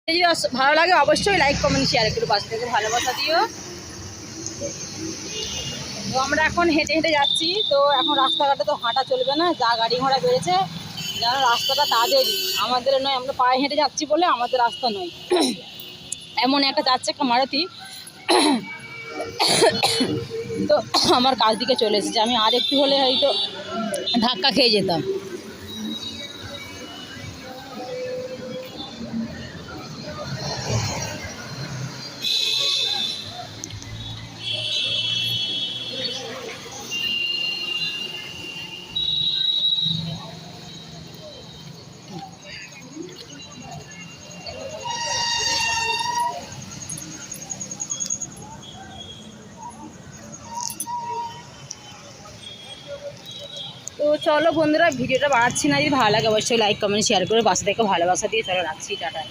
যদি ভালো লাগে অবশ্যই লাইক কমেন্ট শেয়ার একটু পাশে থেকে ভালোবাসা দিও। তো আমরা এখন হেঁটে হেঁটে যাচ্ছি। তো এখন রাস্তাঘাটে তো হাঁটা চলবে না, যা গাড়ি ঘোড়া বেড়েছে, যেন রাস্তাটা তাদেরই, আমাদের নয়। আমরা পায়ে হেঁটে যাচ্ছি বলে আমাদের রাস্তা নয়। এমন একটা যাচ্ছে একটা মারুতি, তো আমার কাছ দিকে চলে এসেছে। আমি আর একটু হলে হয়তো ধাক্কা খেয়ে যেতাম। তো চলো বন্ধুরা, ভিডিওটা বাড়াচ্ছি না, যদি ভালো লাগে অবশ্যই লাইক কমেন্ট শেয়ার করে পাশে থেকে ভালোবাসা দিয়ে চলো রাখছি, টাটা।